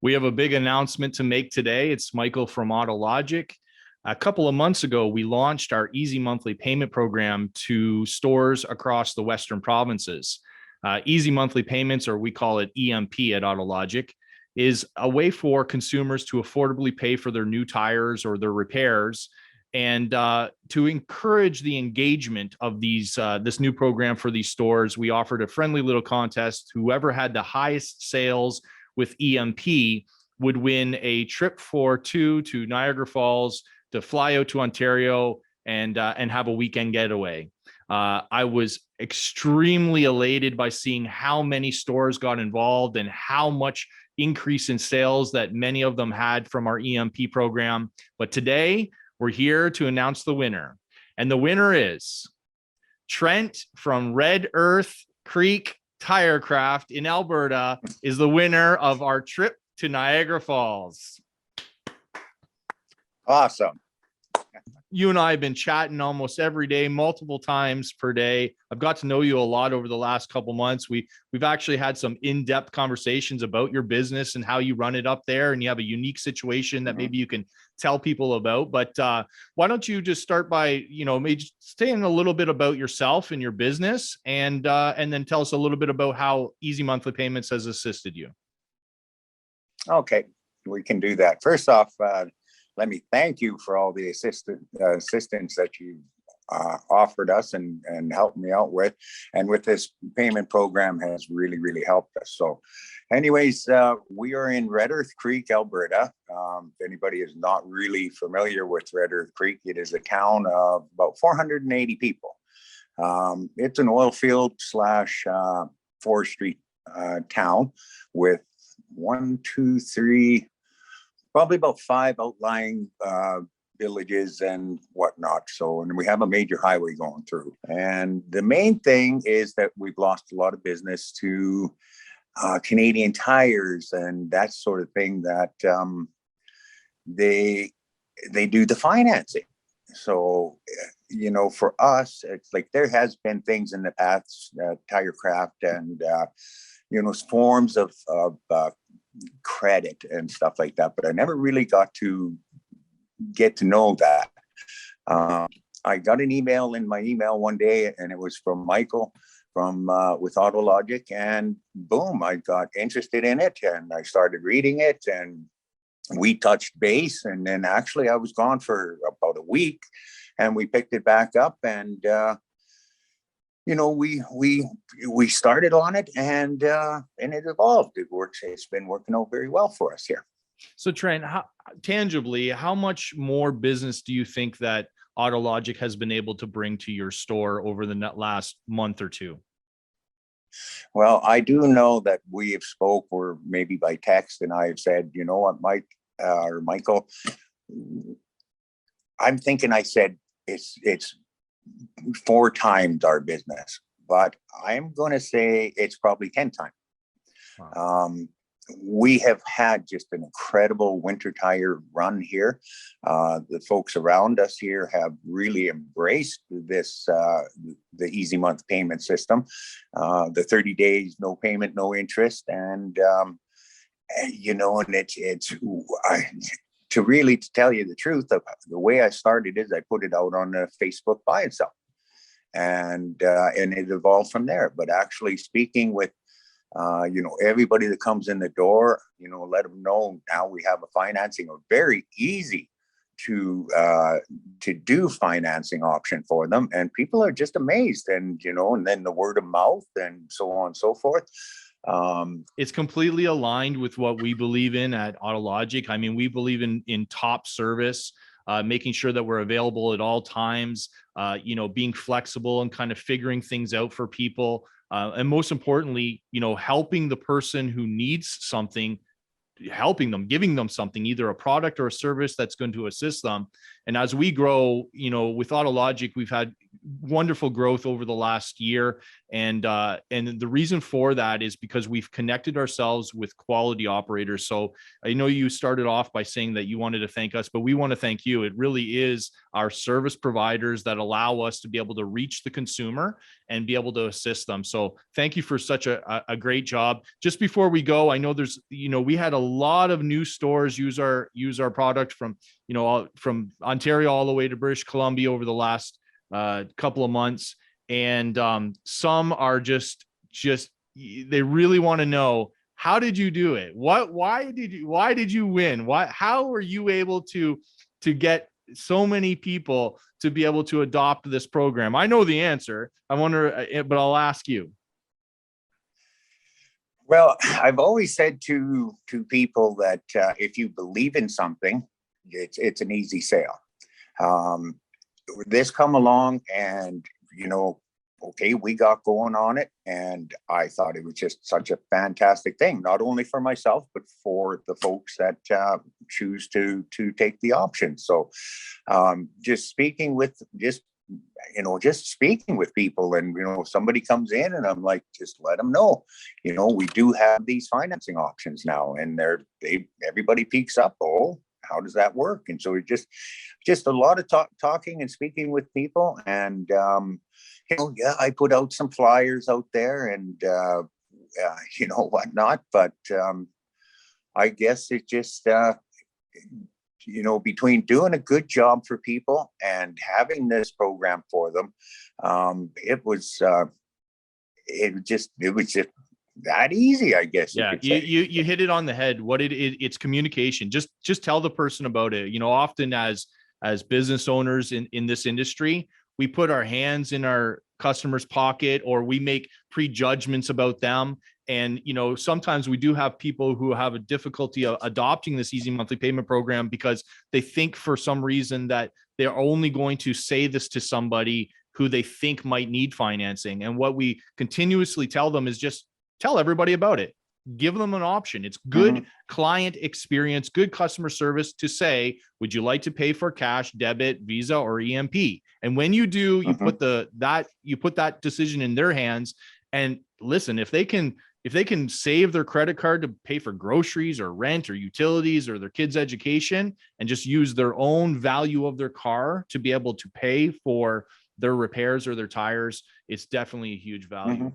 We have a big announcement to make today. It's Michael from AutoLogic. A couple of months ago, we launched our easy monthly payment program to stores across the Western provinces. Easy monthly payments, or we call it EMP at AutoLogic, is a way for consumers to affordably pay for their new tires or their repairs, and to encourage the engagement of this new program for these stores. We offered a friendly little contest. Whoever had the highest sales with EMP would win a trip for two to Niagara Falls, to fly out to Ontario and have a weekend getaway. I was extremely elated by seeing how many stores got involved and how much increase in sales that many of them had from our EMP program. But today we're here to announce the winner. And the winner is Trent from Red Earth Creek Tirecraft in Alberta is the winner of our trip to Niagara Falls. Awesome. You and I have been chatting almost every day, multiple times per day. I've got to know you a lot over the last couple months. We've actually had some in-depth conversations about your business and how you run it up there, and you have a unique situation that maybe you can tell people about. But why don't you just start by, maybe saying a little bit about yourself and your business, and then tell us a little bit about how Easy Monthly Payments has assisted you. Okay, we can do that. First off, let me thank you for all the assistance that you offered us and helped me out with. And with this payment program has really, really helped us. So anyways, we are in Red Earth Creek, Alberta. If anybody is not really familiar with Red Earth Creek, it is a town of about 480 people. It's an oil field slash forestry town with probably about 5 outlying villages and whatnot. So, and we have a major highway going through. And the main thing is that we've lost a lot of business to Canadian Tires and that sort of thing, that they do the financing. So, for us, it's like there has been things in the past, Tirecraft and, forms of credit and stuff like that, but I never really got to get to know that. I got an email in my email one day, and it was from Michael from with AutoLogic, and boom, I got interested in it and I started reading it, and we touched base, and then actually I was gone for about a week and we picked it back up, and we started on it, and it evolved. It works. It's been working out very well for us here. So Trent, how much more business do you think that AutoLogic has been able to bring to your store over the last month or two? Well, I do know that we have spoke, or maybe by text, and I have said, you know what, Mike or Michael, I'm thinking I said it's 4 times our business, but I'm going to say it's probably 10 times. Wow. We have had just an incredible winter tire run here. The folks around us here have really embraced this, the easy month payment system, the 30 days, no payment, no interest. And, and to tell you the truth, the way I started is I put it out on the Facebook buy and sell. And it evolved from there. But actually speaking with, everybody that comes in the door, let them know now we have a financing, or very easy to do financing option for them. And people are just amazed, and, and then the word of mouth and so on and so forth. It's completely aligned with what we believe in at AutoLogic. I mean, we believe in top service, making sure that we're available at all times, being flexible and kind of figuring things out for people. And most importantly, helping the person who needs something, helping them, giving them something, either a product or a service that's going to assist them. And as we grow, with AutoLogic, we've had wonderful growth over the last year. And the reason for that is because we've connected ourselves with quality operators. So I know you started off by saying that you wanted to thank us, but we want to thank you. It really is our service providers that allow us to be able to reach the consumer and be able to assist them. So thank you for such a great job. Just before we go, I know there's, we had a lot of new stores use our product from, from Ontario all the way to British Columbia over the last couple of months. And some are just they really want to know, how did you do it? Why did you win? How were you able to get so many people to be able to adopt this program? I know the answer. I wonder, but I'll ask you. Well, I've always said to people that if you believe in something, it's an easy sale. This come along and, okay, we got going on it, and I thought it was just such a fantastic thing, not only for myself, but for the folks that choose to take the option. So just speaking with people, and somebody comes in and I'm like, just let them know, we do have these financing options now, and everybody peeks up, oh, how does that work? And so it's just a lot of talking and speaking with people. And yeah, I put out some flyers out there and whatnot, but I guess it just between doing a good job for people and having this program for them, it was just that easy, I guess. Yeah, you hit it on the head. It's communication. Just tell the person about it. Often as business owners in this industry, we put our hands in our customers' pocket, or we make prejudgments about them. And sometimes we do have people who have a difficulty adopting this easy monthly payment program because they think for some reason that they're only going to say this to somebody who they think might need financing. And what we continuously tell them is just tell everybody about it. Give them an option. It's good client experience, good customer service to say, would you like to pay for cash, debit, Visa, or EMP? And when you do, you put that decision in their hands. And listen, if they can save their credit card to pay for groceries or rent or utilities or their kids' education, and just use their own value of their car to be able to pay for their repairs or their tires, it's definitely a huge value.